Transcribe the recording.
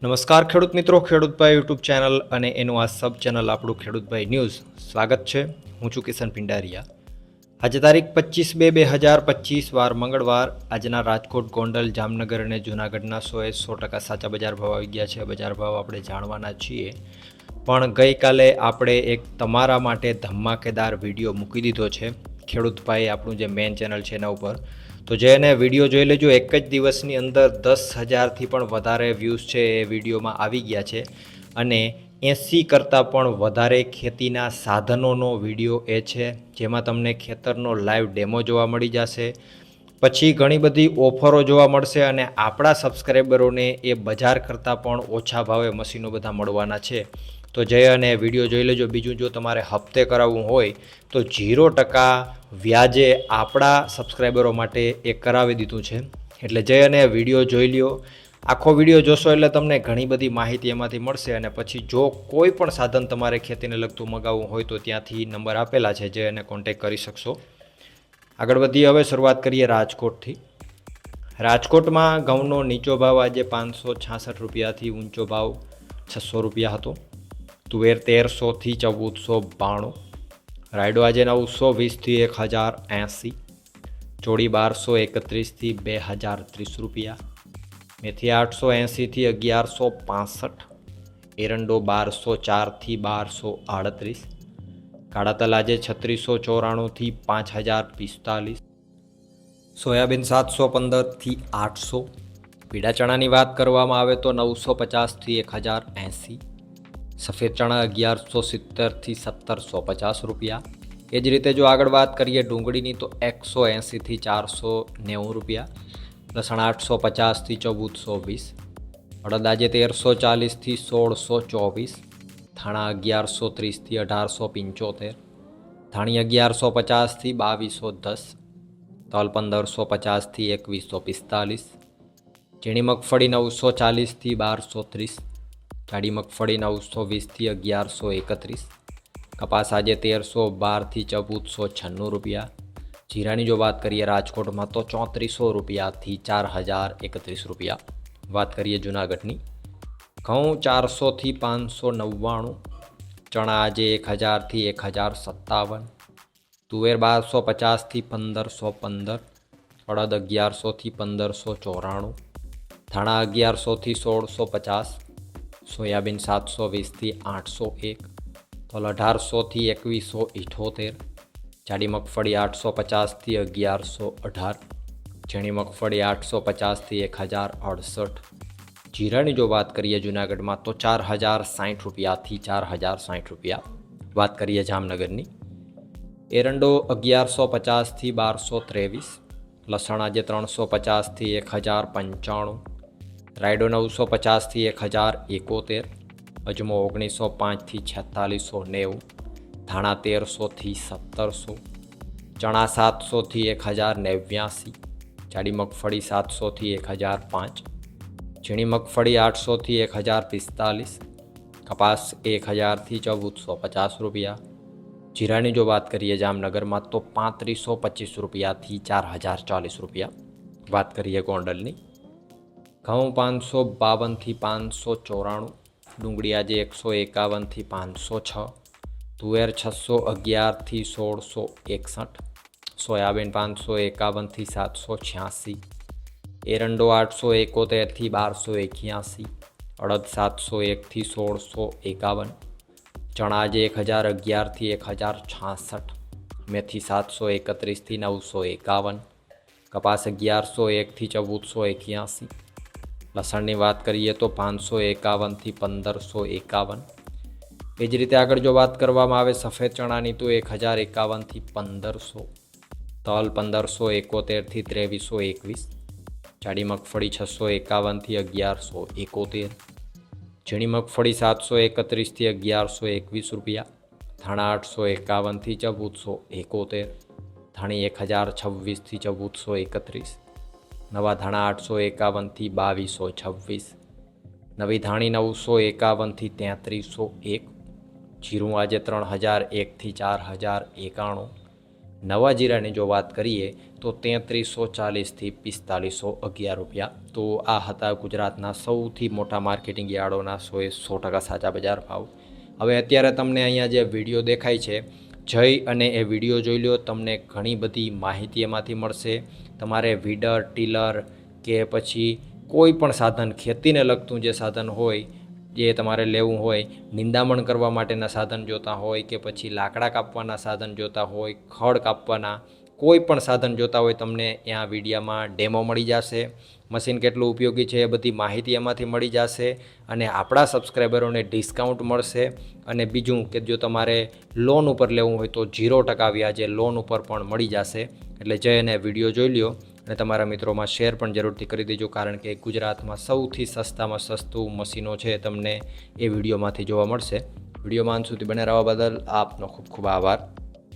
નમસ્કાર ખેડૂત મિત્રો, ખેડૂતભાઈ યુટ્યુબ ચેનલ અને એનું આ સબ ચેનલ આપણું ખેડૂતભાઈ ન્યૂઝ સ્વાગત છે. હું છું કિશન પિંડારિયા. આજે તારીખ 25/2/2025 વાર મંગળવાર. આજના રાજકોટ, ગોંડલ, જામનગર અને જૂનાગઢના 100% સાચા બજાર ભાવ આવી ગયા છે. બજાર ભાવ આપણે જાણવાના છીએ, પણ ગઈકાલે આપણે એક તમારા માટે ધમાકેદાર વિડીયો મૂકી દીધો છે ખેડૂતભાઈ આપણું જે મેઇન ચેનલ છે એના ઉપર. તો જે એને વિડીયો જોઈ લેજો. એક જ દિવસની અંદર 10,000થી પણ વધારે વ્યૂઝ છે એ વિડીયોમાં આવી ગયા છે અને 80 કરતાં પણ વધારે ખેતીના સાધનોનો વિડીયો એ છે, જેમાં તમને ખેતરનો લાઈવ ડેમો જોવા મળી જશે. પછી ઘણી બધી ઓફરો જોવા મળશે અને આપણા સબસ્ક્રાઈબરોને એ બજાર કરતાં પણ ઓછા ભાવે મશીનો બધા મળવાના છે. તો જઈ અને વિડીયો જોઈ લેજો. બીજું, જો તમારે હપ્તે કરાવવું હોય તો 0% વ્યાજે આપણા સબસ્ક્રાઈબરો માટે એ કરાવી દીધું છે. એટલે જઈ અને વિડીયો જોઈ લ્યો. આખો વિડીયો જોશો એટલે તમને ઘણી બધી માહિતી એમાંથી મળશે. અને પછી જો કોઈ પણ સાધન તમારે ખેતીને લગતું મગાવવું હોય તો ત્યાંથી નંબર આપેલા છે, જે એને કોન્ટેક કરી શકશો. આગળ વધીએ. હવે શરૂઆત કરીએ રાજકોટથી. રાજકોટમાં ઘઉંનો નીચો ભાવ આજે 566 રૂપિયાથી ઊંચો ભાવ 600 રૂપિયા હતો. તુવેર 1300થી 1492. રાયડો આજે 920થી 1080. ચોળી 1231થી 2030 રૂપિયા. મેથી 880થી 1165. એરંડો 1204થી 1238. કાળા તલ આજે 3694થી 5045. સોયાબીન 715થી 800. પીળા ચણાની વાત કરવામાં આવે તો 950થી 1080. સફેદ ચણા 1170થી 1750 રૂપિયા. એ જ રીતે જો આગળ વાત કરીએ ડુંગળીની તો 180થી 490 રૂપિયા. લસણ 850થી 1420. અડદ આજે 1340થી 1624. ધાણા 1130થી 1875. ધાણી 1150થી 2210. તલ 1550થી 2145. ઝીણી મગફળી 940થી 1230. જાડી મગફળી 920થી 1131. કપાસ આજે 1312થી 1496 રૂપિયા. જીરાની જો વાત કરીએ રાજકોટમાં તો 3400 રૂપિયાથી 4031 રૂપિયા. વાત કરીએ જૂનાગઢની. ઘઉં 400થી 599. ચણા આજે 1000થી 1057. તુવેર 1250થી 1515. અડદ 1100થી 1594. ધાણા 1100થી 1650. સોયાબીન 720થી 801. તલ 1800થી 2178. જાડી મગફળી 850થી 1118. ઝીણી મગફળી 850થી 1068. જીરાની જો વાત કરીએ જૂનાગઢમાં તો 4060 રૂપિયાથી 4060 રૂપિયા. વાત કરીએ જામનગરની. એરંડો 1150થી 1223. લસણ આજે 350થી 1095. રાયડો 950થી 1071. અજમો 1905થી 4690. ધાણા 1300થી 1700. ચણા 700થી 1089. જાડી મગફળી 700થી 1005. ઝીણી મગફળી 800થી 1045. કપાસ 1000થી 1450 રૂપિયા. જીરાની જો વાત કરીએ જામનગરમાં તો 3525 રૂપિયાથી 4040 રૂપિયા. વાત કરીએ ગોંડલની. ઘઉં 552થી 594. ડુંગળી આજે 151થી 506. તુવેર 611થી 1661. સોયાબીન 551થી 786. એરંડો 871થી 1281. અડદ 701થી 1651. ચણા આજે 1011થી 1066. મેથી 731થી 951. કપાસ 1101થી 1481. લસણની વાત કરીએ તો 551થી 1551. એ જ રીતે આગળ જો વાત કરવામાં આવે સફેદ ચણાની તો 1051થી 1500. તલ 1571થી 2321. જાડી મગફળી 651થી 1171. ઝીણી મગફળી 731થી 1121 રૂપિયા. ધાણા 851થી 1471. ધાણી 1026થી 1431. નવા ધાણા 851થી 2226. નવી ધાણી 951થી 3301. જીરું આજે 3001થી 4091. નવા જીરાની જો વાત કરીએ તો 3340થી 4511 રૂપિયા. તો આ હતા ગુજરાતના સૌથી મોટા માર્કેટિંગ યાર્ડોના 100% સાચા બજાર ભાવ. હવે અત્યારે તમને અહીંયા જે વિડીયો દેખાય છે, જઈ અને એ વિડીયો જોઈ લો. તમને ઘણી બધી માહિતી એમાંથી મળશે. તમારે વીડર, ટીલર કે પછી કોઈ પણ સાધન, ખેતીને લગતું જે સાધન હોય જે તમારે લેવું હોય, નિંદામણ કરવા માટેના સાધન જોતા હોય કે પછી લાકડા કાપવાના સાધન જોતા હોય, ખડ કાપવાના કોઈ પણ સાધન જોતા હોય, તમને ત્યાં વિડીયામાં ડેમો મળી જશે. મશીન કેટલું ઉપયોગી છે એ બધી માહિતી એમાંથી મળી જશે અને આપણા સબસ્ક્રાઈબરોને ડિસ્કાઉન્ટ મળશે. અને બીજું કે જો તમારે લોન ઉપર લેવું હોય તો 0% વ્યાજે લોન ઉપર પણ મળી જશે. એટલે જઈને વિડીયો જોઈ લ્યો અને તમારા મિત્રોમાં શેર પણ જરૂરથી કરી દેજો, કારણ કે ગુજરાતમાં સૌથી સસ્તામાં સસ્તું મશીનો છે તમને એ વિડીયોમાંથી જોવા મળશે. વિડીયોમાં અંત સુધી બને રહેવા બદલ આપનો ખૂબ ખૂબ આભાર.